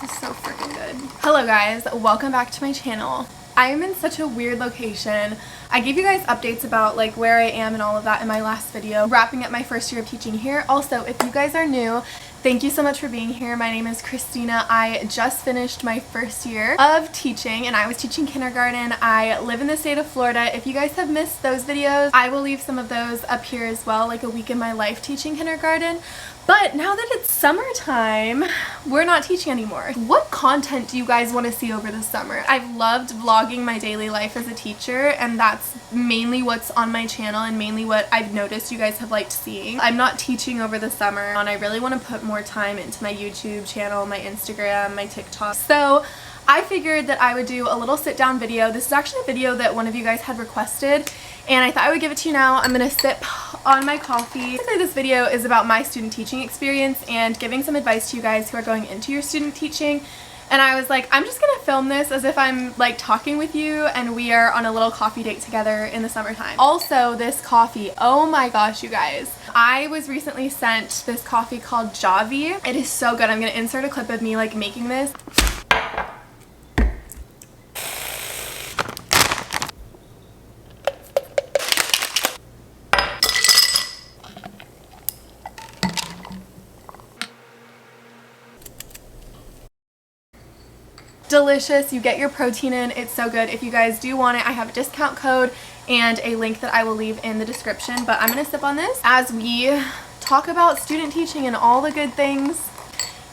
is so freaking good. Hello guys, welcome back to my channel. I am in such a weird location. I gave you guys updates about like where I am and all of that in my last video, wrapping up my first year of teaching here. Also, if you guys are new, thank you so much for being here. My name is Christina. I just finished my first year of teaching and I was teaching kindergarten. I live in the state of Florida. If you guys have missed those videos, I will leave some of those up here as well, like a week in my life teaching kindergarten. But now that it's summertime, we're not teaching anymore. What content do you guys want to see over the summer? I've loved vlogging my daily life as a teacher, and that's mainly what's on my channel and mainly what I've noticed you guys have liked seeing. I'm not teaching over the summer, and I really want to put more time into my YouTube channel, my Instagram, my TikTok. So I figured that I would do a little sit down video. This is actually a video that one of you guys had requested, and I thought I would give it to you now. I'm gonna sip on my coffee. Basically, this video is about my student teaching experience and giving some advice to you guys who are going into your student teaching. And I was like, I'm just gonna film this as if I'm like talking with you and we are on a little coffee date together in the summertime. Also, this coffee, oh my gosh, you guys. I was recently sent this coffee called Javy. It is so good. I'm gonna insert a clip of me like making this. Delicious. You get your protein in. It's so good. If you guys do want it, I have a discount code and a link that I will leave in the description. But I'm gonna sip on this as we talk about student teaching and all the good things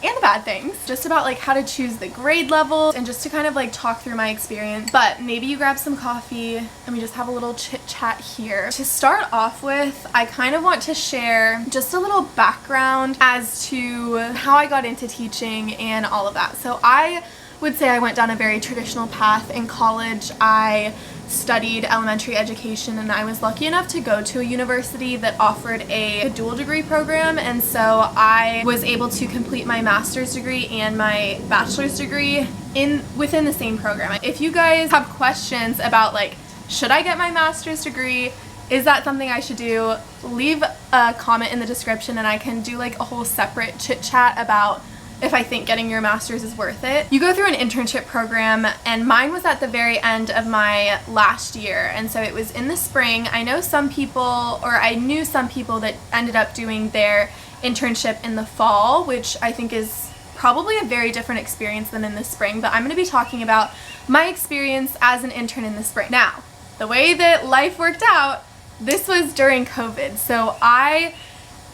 and the bad things, just about like how to choose the grade level and just to kind of like talk through my experience. But maybe you grab some coffee and we just have a little chit chat here. To start off with, I kind of want to share just a little background as to how I got into teaching and all of that. So I would say I went down a very traditional path. In college, I studied elementary education and I was lucky enough to go to a university that offered a dual degree program, and so I was able to complete my master's degree and my bachelor's degree within the same program. If you guys have questions about like, should I get my master's degree? Is that something I should do? Leave a comment in the description and I can do like a whole separate chit chat about if I think getting your master's is worth it. You go through an internship program, and mine was at the very end of my last year, and so it was in the spring. I knew some people that ended up doing their internship in the fall, which I think is probably a very different experience than in the spring, but I'm going to be talking about my experience as an intern in the spring. Now, the way that life worked out, this was during COVID, so I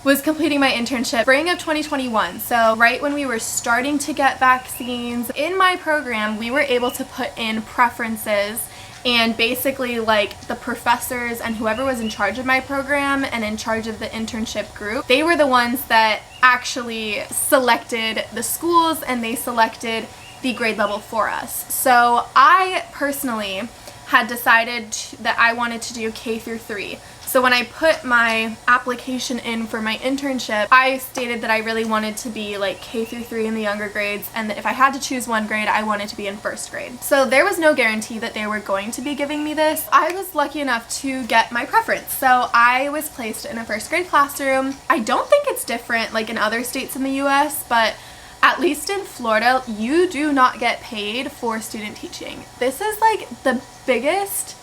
was completing my internship spring of 2021, so right when we were starting to get vaccines. In my program, we were able to put in preferences, and basically like the professors and whoever was in charge of my program and in charge of the internship group, they were the ones that actually selected the schools and they selected the grade level for us. So I personally had decided that I wanted to do K through 3. So when I put my application in for my internship, I stated that I really wanted to be like K through 3 in the younger grades, and that if I had to choose one grade, I wanted to be in first grade. So there was no guarantee that they were going to be giving me this. I was lucky enough to get my preference. So I was placed in a first grade classroom. I don't think it's different like in other states in the US, but at least in Florida, you do not get paid for student teaching. This is like the biggest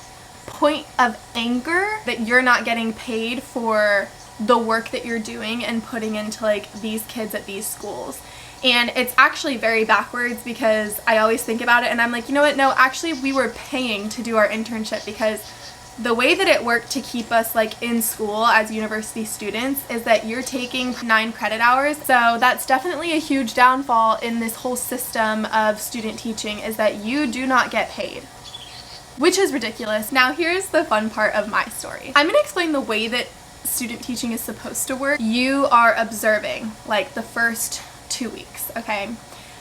point of anger, that you're not getting paid for the work that you're doing and putting into like these kids at these schools. And it's actually very backwards, because I always think about it and I'm like, you know what, no, actually we were paying to do our internship, because the way that it worked to keep us like in school as university students is that you're taking 9 credit hours. So that's definitely a huge downfall in this whole system of student teaching, is that you do not get paid, which is ridiculous. Now here's the fun part of my story. I'm gonna explain the way that student teaching is supposed to work. You are observing like the first 2 weeks, okay?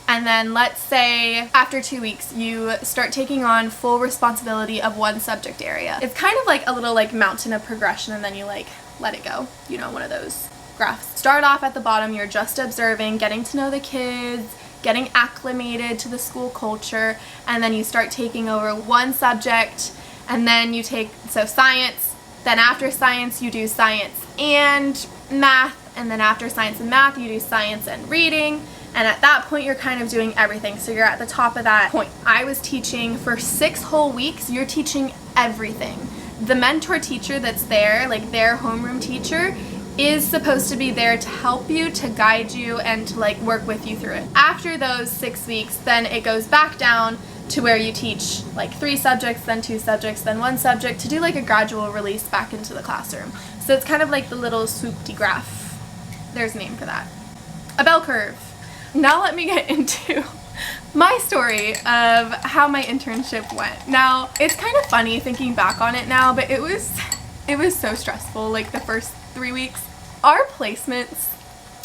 And then let's say after 2 weeks, you start taking on full responsibility of one subject area. It's kind of like a little like mountain of progression, and then you like let it go. You know, one of those graphs. Start off at the bottom, you're just observing, getting to know the kids, getting acclimated to the school culture, and then you start taking over one subject, and then you take, so science, then after science you do science and math, and then after science and math you do science and reading, And at that point, you're kind of doing everything. So you're at the top of that point. I was teaching for 6 whole weeks. You're teaching everything. The mentor teacher that's there, like their homeroom teacher, is supposed to be there to help you, to guide you, and to like work with you through it. After those 6 weeks, then it goes back down to where you teach like 3 subjects, then 2 subjects, then 1 subject, to do like a gradual release back into the classroom. So it's kind of like the little swoop de graph. There's a name for that. A bell curve. Now let me get into my story of how my internship went. Now, it's kind of funny thinking back on it now, but it was so stressful, like the first 3 weeks. Our placements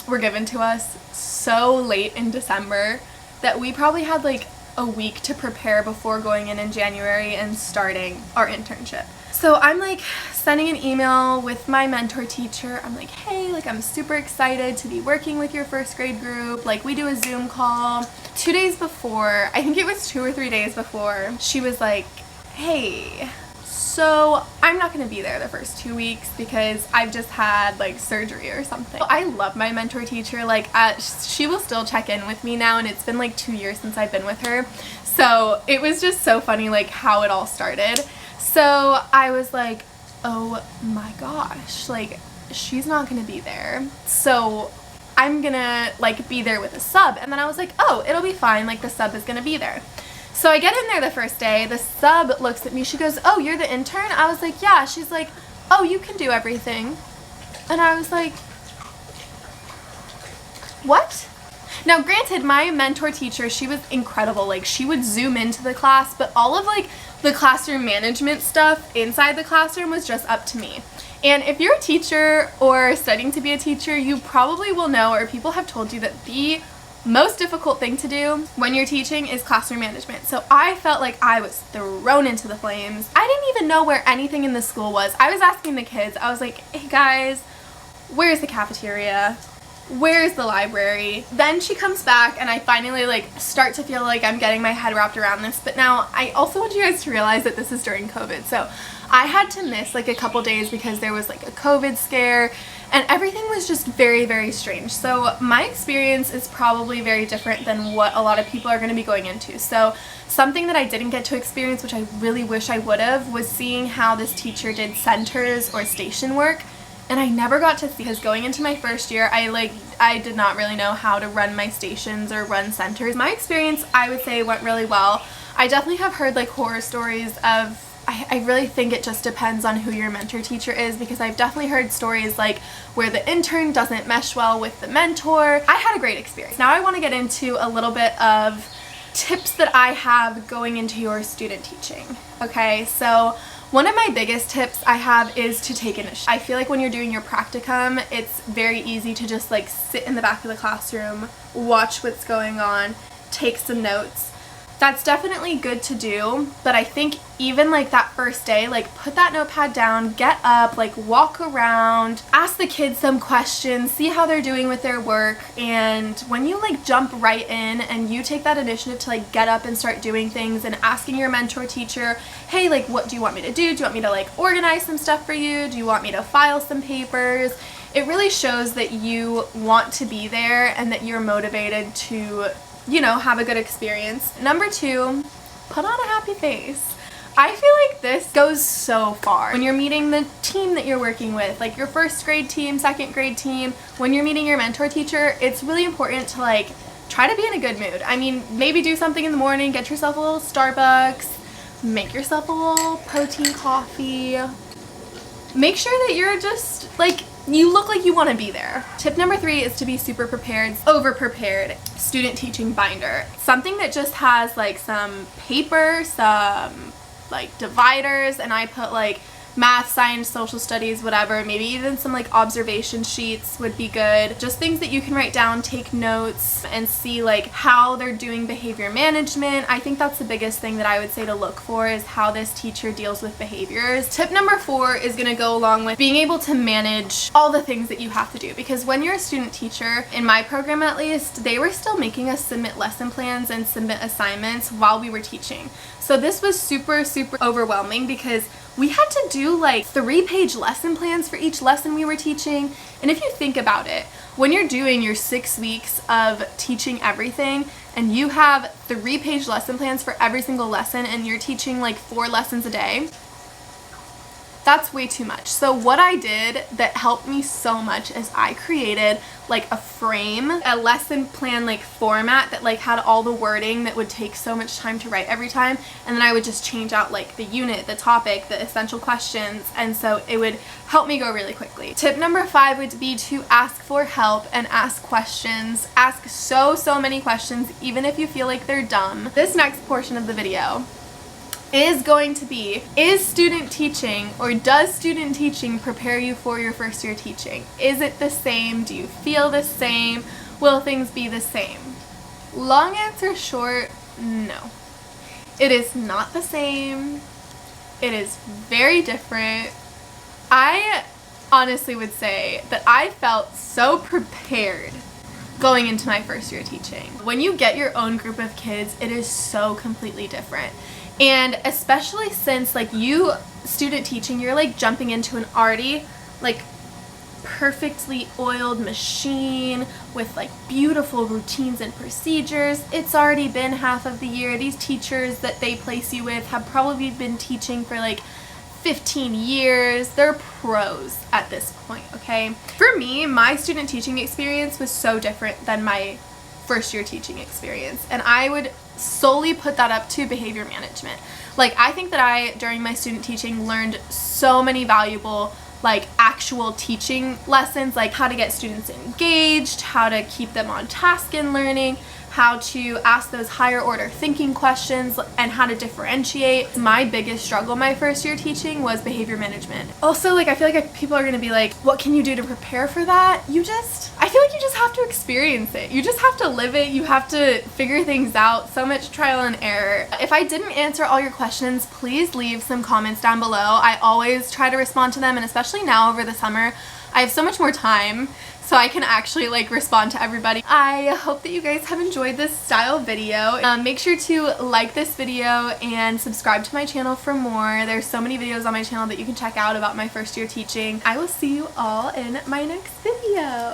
were given to us so late in December that we probably had like a week to prepare before going in January and starting our internship. So I'm like sending an email with my mentor teacher. I'm like, hey, like I'm super excited to be working with your first grade group. Like we do a Zoom call. 2 days before, I think it was 2 or 3 days before, she was like, hey, so I'm not going to be there the first 2 weeks because I've just had like surgery or something. I love my mentor teacher. Like she will still check in with me now, and it's been like 2 years since I've been with her. So it was just so funny like how it all started. So I was like, oh my gosh, like she's not going to be there. So I'm going to like be there with a sub. And then I was like, oh, it'll be fine. Like the sub is going to be there. So I get in there the first day, the sub looks at me, she goes, oh, you're the intern? I was like, yeah. She's like, oh, you can do everything. And I was like, what? Now granted, my mentor teacher, she was incredible. Like she would zoom into the class, but all of like the classroom management stuff inside the classroom was just up to me. And if you're a teacher or studying to be a teacher, you probably will know, or people have told you, that the most difficult thing to do when you're teaching is classroom management. So I felt like I was thrown into the flames. I didn't even know where anything in the school was. I was asking the kids, I was like, hey guys, where's the cafeteria? Where's the library? Then she comes back and I finally like start to feel like I'm getting my head wrapped around this. But now I also want you guys to realize that this is during COVID. So I had to miss like a couple days because there was like a COVID scare and everything was just very, very strange. So my experience is probably very different than what a lot of people are going to be going into. So something that I didn't get to experience, which I really wish I would have, was seeing how this teacher did centers or station work. And I never got to see, because going into my first year, I did not really know how to run my stations or run centers. My experience, I would say, went really well. I definitely have heard like horror stories of, I really think it just depends on who your mentor teacher is, because I've definitely heard stories like where the intern doesn't mesh well with the mentor. I had a great experience. Now I want to get into a little bit of tips that I have going into your student teaching. Okay, so one of my biggest tips I have is to take initiative. I feel like when you're doing your practicum, it's very easy to just like sit in the back of the classroom, watch what's going on, take some notes. That's definitely good to do, but I think even like that first day, like put that notepad down, get up, like walk around, ask the kids some questions, see how they're doing with their work. And when you like jump right in and you take that initiative to like get up and start doing things and asking your mentor teacher, hey, like what do you want me to do? Do you want me to like organize some stuff for you? Do you want me to file some papers? It really shows that you want to be there and that you're motivated to, you know, have a good experience. Number 2, put on a happy face. I feel like this goes so far. When you're meeting the team that you're working with, like your first grade team, second grade team, when you're meeting your mentor teacher, it's really important to like try to be in a good mood. I mean, maybe do something in the morning, get yourself a little Starbucks, make yourself a little protein coffee. Make sure that you're just like, you look like you want to be there. Tip number 3 is to be super prepared, over prepared. Student teaching binder. Something that just has like some paper, some like dividers, and I put like math, science, social studies, whatever. Maybe even some like observation sheets would be good. Just things that you can write down, take notes, and see like how they're doing behavior management. I think that's the biggest thing that I would say to look for, is how this teacher deals with behaviors. Tip number 4 is going to go along with being able to manage all the things that you have to do, because when you're a student teacher, in my program at least, they were still making us submit lesson plans and submit assignments while we were teaching. So this was super, super overwhelming, because we had to do like 3-page lesson plans for each lesson we were teaching. And if you think about it, when you're doing your 6 weeks of teaching everything and you have 3-page lesson plans for every single lesson and you're teaching like 4 lessons a day, that's way too much. So what I did that helped me so much is I created like a frame, a lesson plan like format that like had all the wording that would take so much time to write every time, and then I would just change out like the unit, the topic, the essential questions, and so it would help me go really quickly. Tip number 5 would be to ask for help and ask questions. Ask so many questions, even if you feel like they're dumb. This next portion of the video is going to be, is student teaching or does student teaching prepare you for your first year teaching? Is it the same? Do you feel the same? Will things be the same? Long answer short, no. It is not the same. It is very different. I honestly would say that I felt so prepared going into my first year teaching. When you get your own group of kids, it is so completely different. And especially since like you student teaching, you're like jumping into an already like perfectly oiled machine with like beautiful routines and procedures. It's already been half of the year. These teachers that they place you with have probably been teaching for like 15 years. They're pros at this point, okay? For me, my student teaching experience was so different than my first year teaching experience, and I would solely put that up to behavior management. Like, I think that I, during my student teaching, learned so many valuable like actual teaching lessons, like how to get students engaged, how to keep them on task in learning, how to ask those higher order thinking questions, and how to differentiate. My biggest struggle my first year teaching was behavior management. Also, like, I feel like people are gonna be like, what can you do to prepare for that? I feel like you just have to experience it. You just have to live it. You have to figure things out. So much trial and error. If I didn't answer all your questions, please leave some comments down below. I always try to respond to them, and especially now over the summer, I have so much more time, so I can actually like respond to everybody. I hope that you guys have enjoyed this style video. Make sure to like this video and subscribe to my channel for more. There's so many videos on my channel that you can check out about my first year teaching. I will see you all in my next video.